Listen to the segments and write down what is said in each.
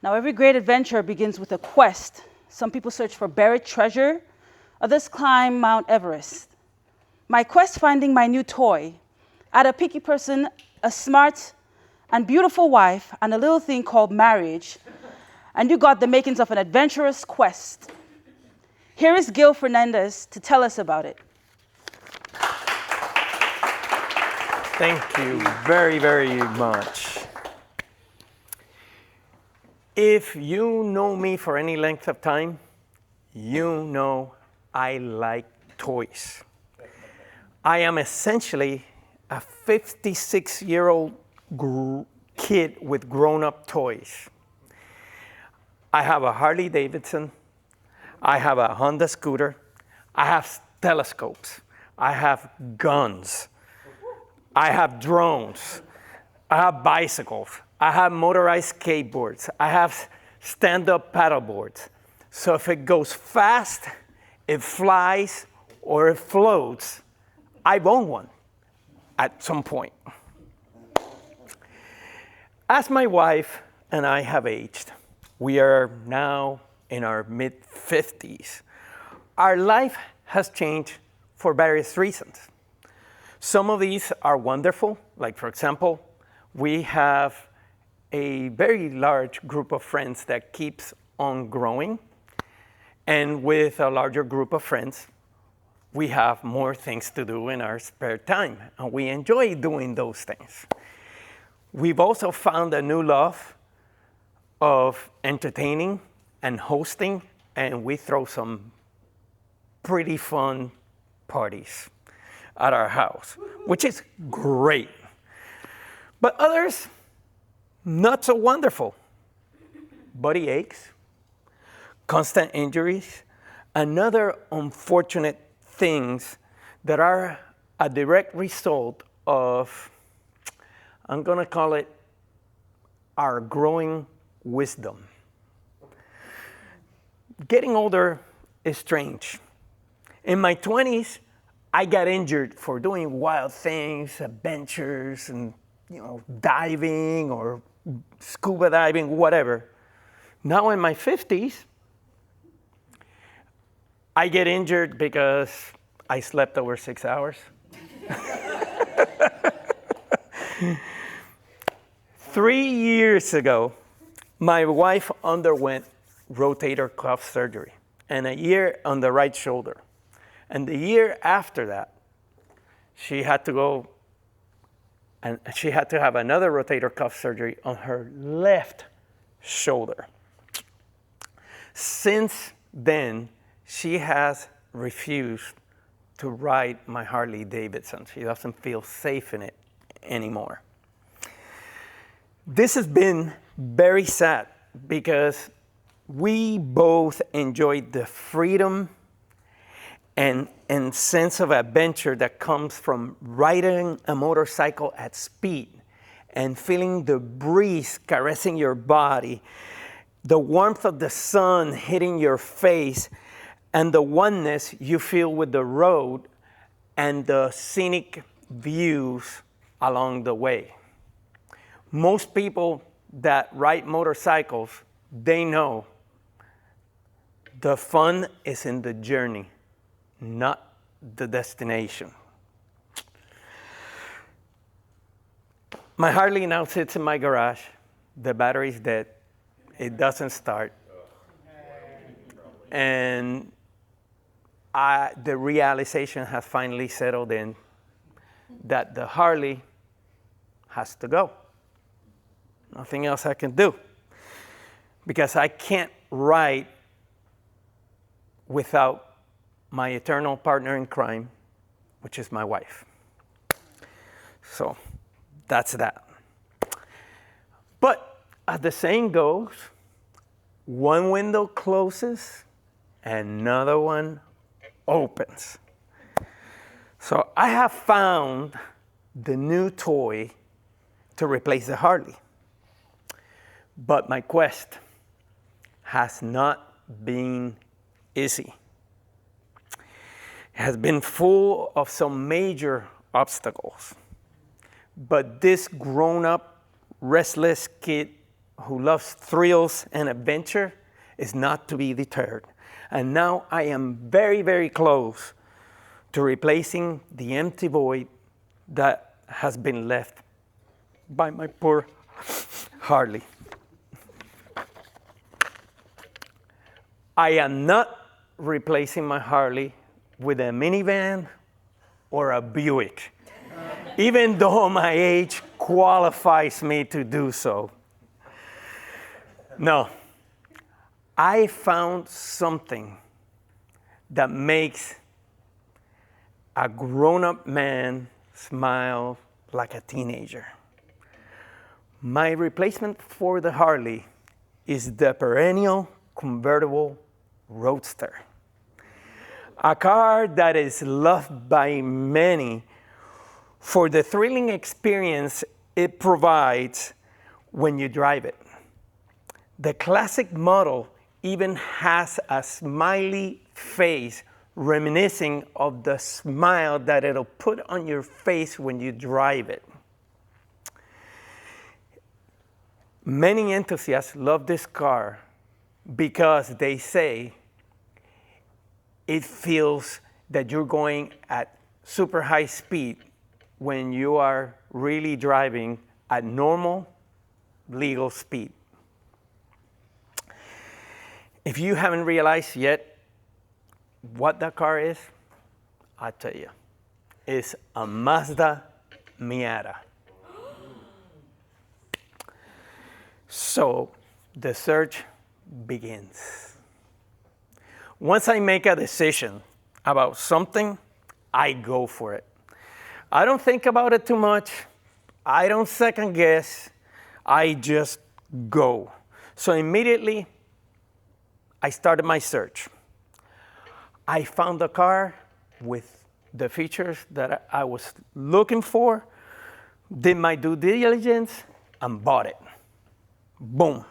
Now, every great adventure begins with a quest. Some people search for buried treasure, others climb Mount Everest. My quest finding my new toy. I had a picky person, a smart and beautiful wife, and a little thing called marriage. And you got the makings of an adventurous quest. Here is Gil Fernandez to tell us about it. Thank you very, very much. If you know me for any length of time, you know I like toys. I am essentially a 56-year-old kid with grown-up toys. I have a Harley Davidson. I have a Honda scooter. I have telescopes. I have guns. I have drones. I have bicycles. I have motorized skateboards. I have stand-up paddleboards. So if it goes fast, it flies, or it floats, I own one at some point. As my wife and I have aged, we are now in our mid-50s. Our life has changed for various reasons. Some of these are wonderful, like for example, we have a very large group of friends that keeps on growing. And with a larger group of friends, we have more things to do in our spare time, and we enjoy doing those things. We've also found a new love of entertaining and hosting, and we throw some pretty fun parties at our house, which is great. But others, not so wonderful. Body aches, constant injuries, and other unfortunate things that are a direct result of, I'm gonna call it, our growing wisdom. Getting older is strange. In my 20s, I got injured for doing wild things, adventures, and diving or scuba diving, whatever. Now in my 50s, I get injured because I slept over 6 hours. 3 years ago, my wife underwent rotator cuff surgery and a year on the right shoulder. And the year after that, she had to go and she had to have another rotator cuff surgery on her left shoulder. Since then, she has refused to ride my Harley Davidson. She doesn't feel safe in it anymore. This has been very sad because we both enjoyed the freedom and sense of adventure that comes from riding a motorcycle at speed and feeling the breeze caressing your body, the warmth of the sun hitting your face, and the oneness you feel with the road and the scenic views along the way. Most people that ride motorcycles, they know the fun is in the journey, not the destination. My Harley now sits in my garage. The battery's dead. It doesn't start. And the realization has finally settled in that the Harley has to go. Nothing else I can do. Because I can't ride without my eternal partner in crime, which is my wife. So that's that. But as the saying goes, one window closes, another one opens. So I have found the new toy to replace the Harley. But my quest has not been easy. It has been full of some major obstacles. But this grown-up, restless kid who loves thrills and adventure is not to be deterred. And now I am very, very close to replacing the empty void that has been left by my poor Harley. I am not replacing my Harley with a minivan or a Buick, even though my age qualifies me to do so. No, I found something that makes a grown-up man smile like a teenager. My replacement for the Harley is the perennial convertible roadster, a car that is loved by many for the thrilling experience it provides when you drive it. The classic model even has a smiley face reminiscing of the smile that it'll put on your face when you drive it. Many enthusiasts love this car because they say it feels that you're going at super high speed when you are really driving at normal, legal speed. If you haven't realized yet what that car is, I'll tell you. It's a Mazda Miata. So the search begins. Once I make a decision about something, I go for it. I don't think about it too much. I don't second guess. I just go. So immediately, I started my search. I found a car with the features that I was looking for, did my due diligence, and bought it. Boom.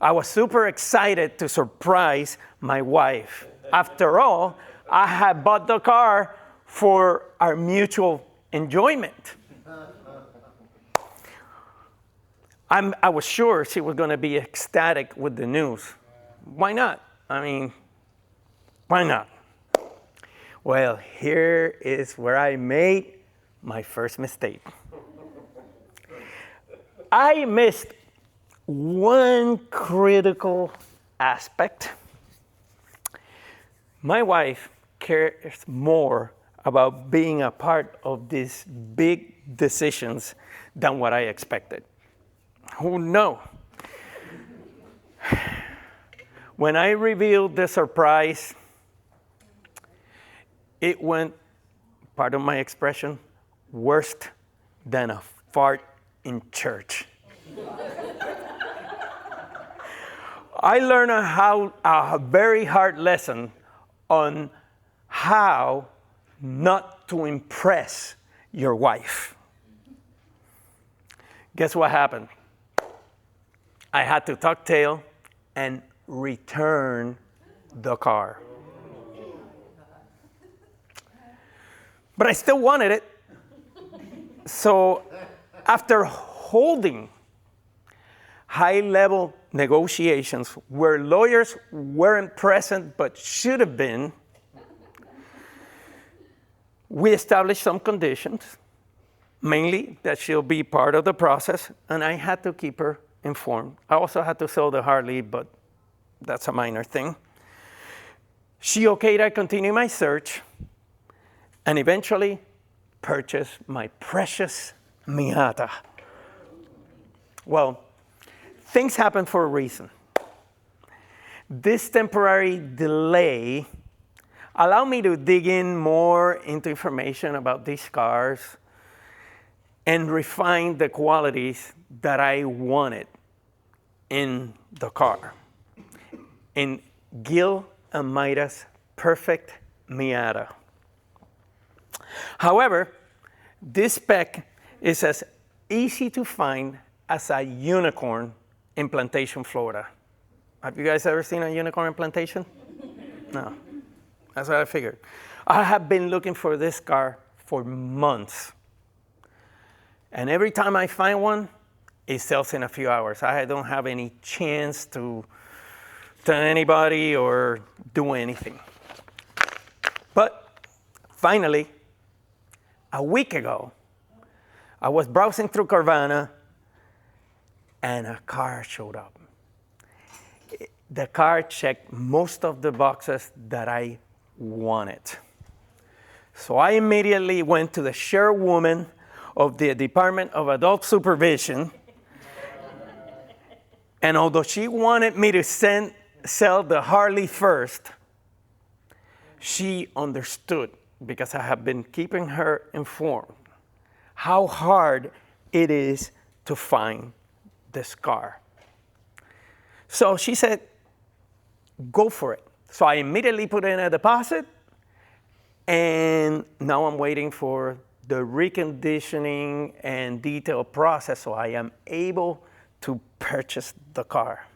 I was super excited to surprise my wife. After all, I had bought the car for our mutual enjoyment. I was sure she was going to be ecstatic with the news. Why not? I mean, why not? Well, here is where I made my first mistake. I missed one critical aspect. My wife cares more about being a part of these big decisions than what I expected. Oh no. When I revealed the surprise, it went, pardon my expression, worse than a fart in church. I learned a very hard lesson on how not to impress your wife. Guess what happened? I had to tuck tail and return the car. But I still wanted it. So after holding high-level negotiations where lawyers weren't present but should have been, we established some conditions, mainly that she'll be part of the process, and I had to keep her informed. I also had to sell the Harley, but that's a minor thing. She okayed I continue my search and eventually purchase my precious Miata. Well, things happen for a reason. This temporary delay allowed me to dig in more into information about these cars and refine the qualities that I wanted in the car. In Gil and Mayra's perfect Miata. However, this spec is as easy to find as a unicorn in Plantation, Florida. Have you guys ever seen a unicorn in Plantation? No. That's what I figured. I have been looking for this car for months. And every time I find one, it sells in a few hours. I don't have any chance to tell anybody or do anything. But finally, a week ago, I was browsing through Carvana and a car showed up. The car checked most of the boxes that I wanted. So I immediately went to the chairwoman of the Department of Adult Supervision. And although she wanted me to sell the Harley first, she understood, because I have been keeping her informed, how hard it is to find this car. So she said, go for it. So I immediately put in a deposit, and now I'm waiting for the reconditioning and detail process so I am able to purchase the car.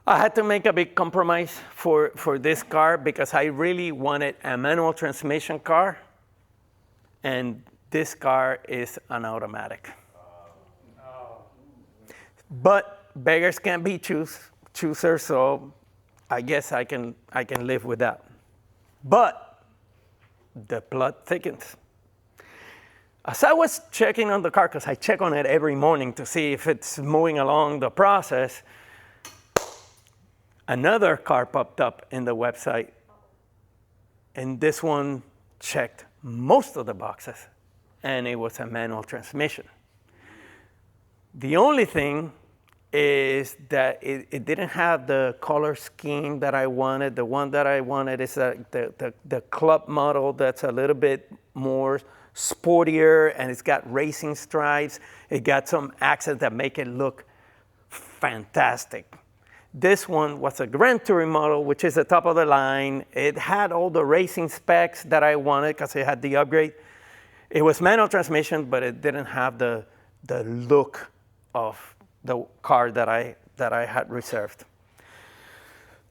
I had to make a big compromise for this car because I really wanted a manual transmission car, and this car is an automatic. But beggars can't be choosers, so I guess I can live with that. But the plot thickens. As I was checking on the car, because I check on it every morning to see if it's moving along the process, another car popped up in the website, and this one checked most of the boxes, and it was a manual transmission. The only thing is that it didn't have the color scheme that I wanted. The one that I wanted is the club model that's a little bit more sportier, and it's got racing stripes. It got some accents that make it look fantastic. This one was a Grand Touring model, which is the top of the line. It had all the racing specs that I wanted because it had the upgrade. It was manual transmission, but it didn't have the look of the car that I had reserved.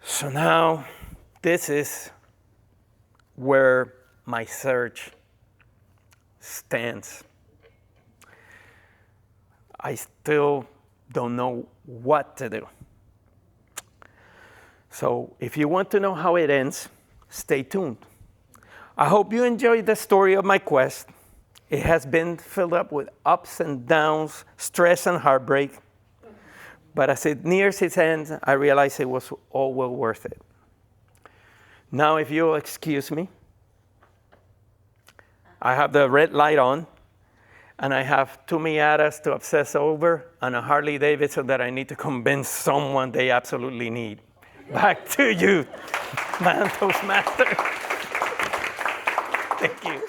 So now this is where my search stands. I still don't know what to do. So if you want to know how it ends, stay tuned. I hope you enjoyed the story of my quest. It has been filled up with ups and downs, stress and heartbreak. But as it nears its end, I realize it was all well worth it. Now, if you'll excuse me, I have the red light on, and I have 2 Miatas to obsess over and a Harley Davidson that I need to convince someone they absolutely need. Back to you, Madam Toastmaster. Thank you.